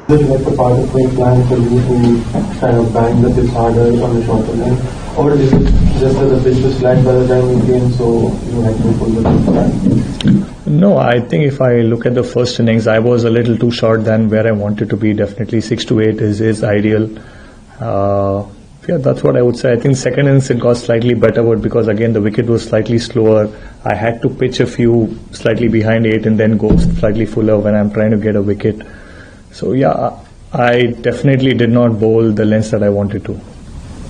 Is it like a part of my plan for you to kind of bang the pitch harder on the shorter line? Or is it just that the pitch was flat by the time you came, so you had to pull the pitch back? No, I think if I look at the first innings, I was a little too short than where I wanted to be. Definitely 6 to 8 is ideal. Yeah, that's what I would say. I think second innings it got slightly better, but because again the wicket was slightly slower, I had to pitch a few slightly behind 8 and then go slightly fuller when I'm trying to get a wicket. So yeah, I definitely did not bowl the lengths that I wanted to.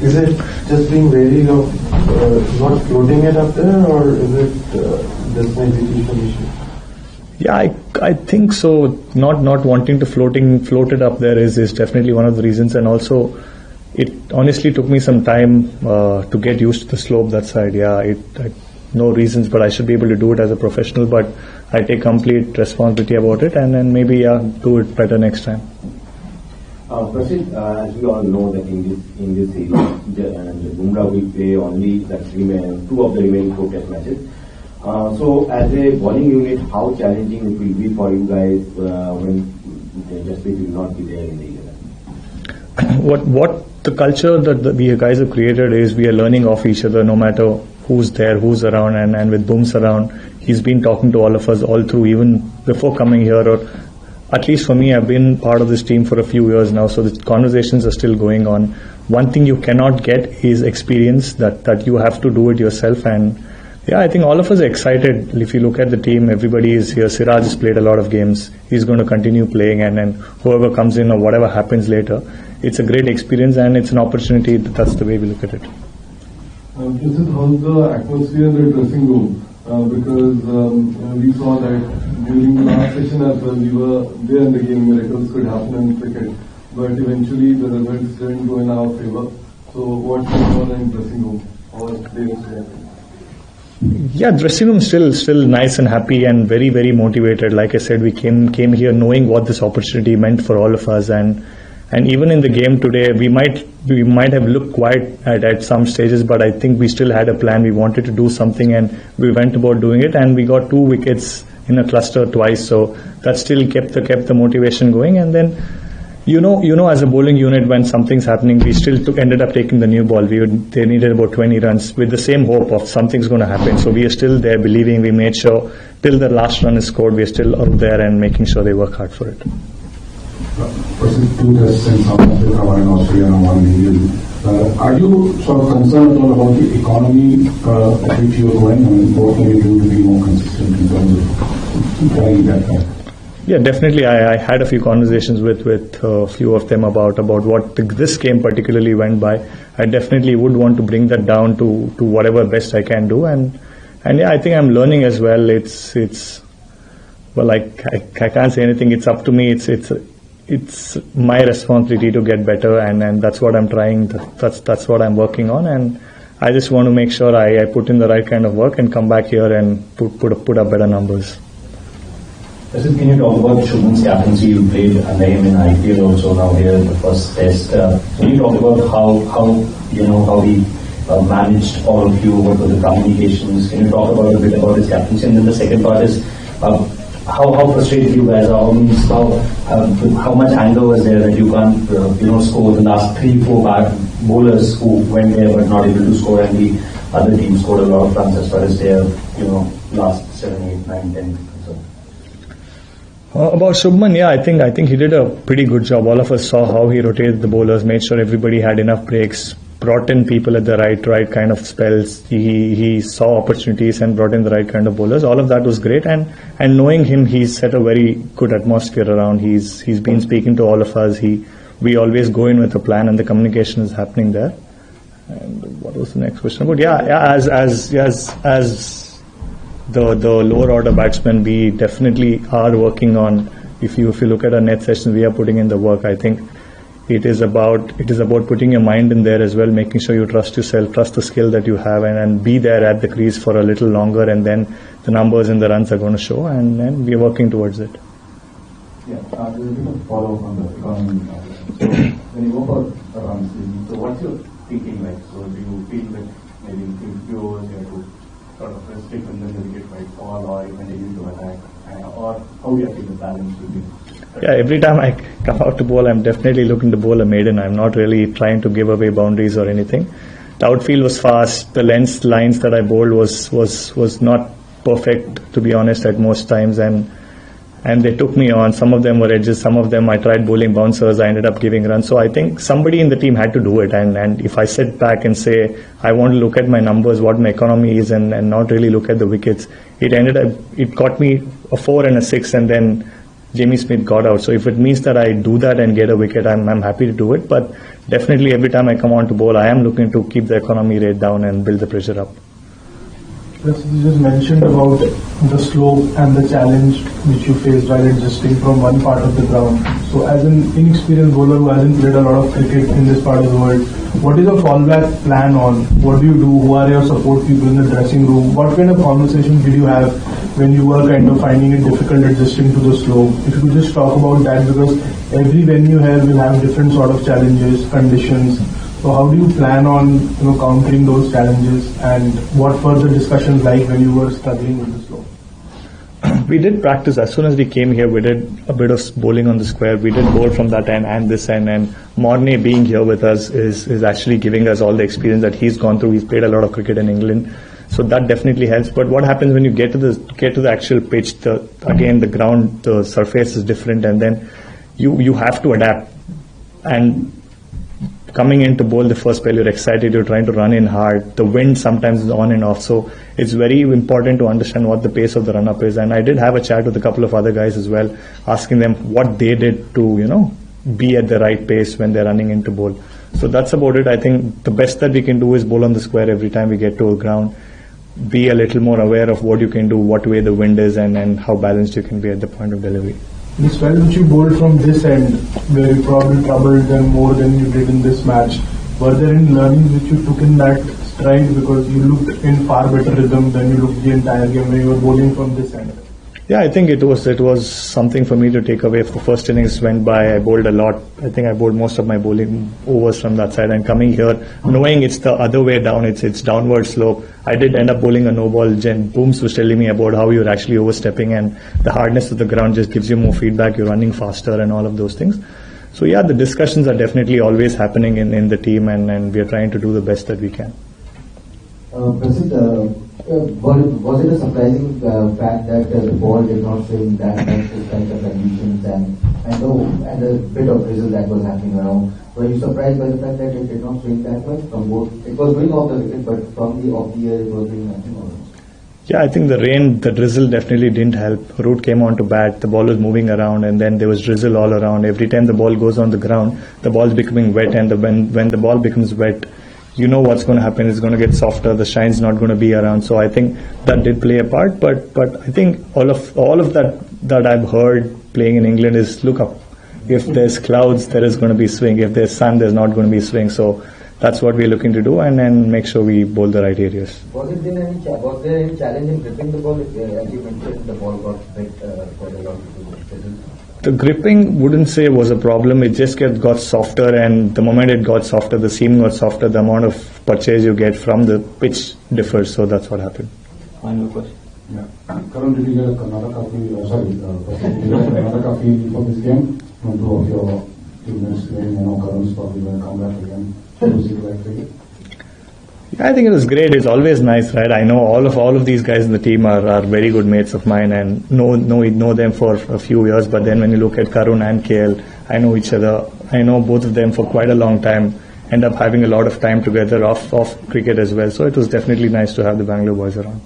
Is it just being wary of not floating it up there, or is it just an execution issue? Yeah, I think so. Not wanting to float it up there is definitely one of the reasons, and also it honestly took me some time to get used to the slope that side. Yeah, no reasons, but I should be able to do it as a professional. But I take complete responsibility about it, and then maybe do it better next time. Prasidh, as we all know that in this series, Bumrah will play only the 2 of the remaining 4 test matches. So as a bowling unit, how challenging it will be for you guys when Jasprit will not be there in the event? What the culture that we guys have created is we are learning off each other no matter who's there, who's around, and with Booms around, he's been talking to all of us all through, even before coming here, or at least for me, I've been part of this team for a few years now, so the conversations are still going on. One thing you cannot get is experience, that you have to do it yourself. And yeah, I think all of us are excited. If you look at the team, everybody is here. Siraj has played a lot of games. He's going to continue playing, and then whoever comes in or whatever happens later, it's a great experience and it's an opportunity. That's the way we look at it. Prasidh, how's the atmosphere in the dressing room? Because we saw that during the last session as well, we were there in the game, miracles could happen in cricket, but eventually the results didn't go in our favor. So what's going on in the dressing room? How is players reacting? Yeah, dressing room still nice and happy and very, very motivated. Like I said, we came here knowing what this opportunity meant for all of us, and even in the game today, we might have looked quiet at some stages, but I think we still had a plan. We wanted to do something, and we went about doing it, and we got 2 wickets in a cluster twice. So that still kept the motivation going. And then, you know, as a bowling unit, when something's happening, we still ended up taking the new ball. They needed about 20 runs with the same hope of something's going to happen. So we are still there believing. We made sure till the last run is scored, we are still out there and making sure they work hard for it. Prasidh, 2 tests in South Africa, 1 in Australia and 1 in England. Are you sort of concerned at all about the economy at which you are going, and what can you do to be more consistent in terms of carrying that back? Yeah, definitely. I had a few conversations with a few of them about what this game particularly went by. I definitely would want to bring that down to whatever best I can do, and yeah, I think I'm learning as well. Well, I can't say anything. It's up to me. It's my responsibility to get better, and that's what I'm trying. That's what I'm working on, and I just want to make sure I put in the right kind of work and come back here and put up better numbers. Prasidh, can you talk about Shubham's captaincy? You played under him in IPL also, now here in the first test. Can you talk about how he managed all of you? What were the communications? Can you talk about a bit about his captaincy? And then the second part is how frustrated you guys are. How much anger was there that you can't score the last 3-4 bowlers who went there but not able to score, and the other team scored a lot of runs as far as their last 7, 8, 9, 10. About Shubman, yeah, I think he did a pretty good job. All of us saw how he rotated the bowlers, made sure everybody had enough breaks, brought in people at the right kind of spells. He saw opportunities and brought in the right kind of bowlers. All of that was great, and knowing him, he's set a very good atmosphere around. He's been speaking to all of us. We always go in with a plan, and the communication is happening there. And what was the next question about? Yeah, as the lower order batsmen, we definitely are working on. If you look at our net sessions, we are putting in the work. I think it is about putting your mind in there as well, making sure you trust yourself, trust the skill that you have, and be there at the crease for a little longer, and then the numbers and the runs are going to show, and then we are working towards it. Yeah, there's a bit of follow-up on the economy. When you go for runs, so what's your thinking like? So do you feel that maybe in few overs you have to sort of restrict and then the wicket might fall, or you continue to attack, or how do you feel the balance will be? Yeah, every time I come out to bowl, I'm definitely looking to bowl a maiden. I'm not really trying to give away boundaries or anything. The outfield was fast. The lines that I bowled was not perfect, to be honest, at most times, and they took me on. Some of them were edges, some of them I tried bowling bouncers, I ended up giving runs. So I think somebody in the team had to do it, and if I sit back and say I want to look at my numbers, what my economy is, and not really look at the wickets, it got me a 4 and a 6, and then Jamie Smith got out. So if it means that I do that and get a wicket, I'm happy to do it. But definitely every time I come on to bowl, I am looking to keep the economy rate down and build the pressure up. Yes, you just mentioned about the slope and the challenge which you faced while adjusting from one part of the ground. So as an inexperienced bowler who hasn't played a lot of cricket in this part of the world, what is your fallback plan on? What do you do? Who are your support people in the dressing room? What kind of conversations did you have when you were kind of finding it difficult adjusting to the slope? If you could just talk about that, because every venue here will have different sort of challenges, conditions. So how do you plan on countering those challenges, and what were the discussions like when you were struggling with the slope? We did practice as soon as we came here. We did a bit of bowling on the square. We did bowl from that end and this end, and Mornay being here with us is actually giving us all the experience that he's gone through. He's played a lot of cricket in England, so that definitely helps. But what happens when you get to the actual pitch? The ground, the surface is different, and then you have to adapt. And coming in to bowl the first spell, you're excited, you're trying to run in hard. The wind sometimes is on and off, so it's very important to understand what the pace of the run-up is. And I did have a chat with a couple of other guys as well, asking them what they did to, be at the right pace when they're running into bowl. So that's about it. I think the best that we can do is bowl on the square every time we get to a ground. Be a little more aware of what you can do, what way the wind is, and how balanced you can be at the point of delivery. The spell which you bowled from this end, where you probably troubled them more than you did in this match, were there any learnings which you took in that stride, because you looked in far better rhythm than you looked the entire game when you were bowling from this end? Yeah, I think it was something for me to take away. If the first innings went by, I bowled a lot. I think I bowled most of my bowling overs from that side, and coming here, knowing it's the other way down, it's downward slope, I did end up bowling a no ball. Jen Booms was telling me about how you're actually overstepping, and the hardness of the ground just gives you more feedback, you're running faster and all of those things. So yeah, the discussions are definitely always happening in the team, and we are trying to do the best that we can. Prasidh, was it a surprising fact that the ball did not swing that much with kind of conditions and a bit of drizzle that was happening around? Were you surprised by the fact that it did not swing that much from both? It was going off the wicket, but from the off the air it was doing nothing almost. Yeah, I think the rain, the drizzle definitely didn't help. Root came on to bat, the ball was moving around, and then there was drizzle all around. Every time the ball goes on the ground, the ball's becoming wet, and when the ball becomes wet, you know what's going to happen. It's going to get softer. The shine's not going to be around. So I think that did play a part. But I think all of that I've heard playing in England is look up. If there's clouds, there is going to be swing. If there's sun, there's not going to be swing. So that's what we're looking to do, and then make sure we bowl the right areas. Was there any challenge in gripping the ball? As you mentioned, the ball got hit quite a lot. The gripping wouldn't say was a problem. It just got softer, and the moment it got softer, the seam got softer, the amount of purchase you get from the pitch differs. So that's what happened. Final question. Yeah. Currently, did you get a Karnataka feel for this game? From two of your teammates playing, Karun's probably going to come back again. Was it like for you? I think it was great. It's always nice, right? I know all of these guys in the team are very good mates of mine, and know them for a few years. But then when you look at Karun and KL, I know each other. I know both of them for quite a long time. End up having a lot of time together off cricket as well. So it was definitely nice to have the Bangalore boys around.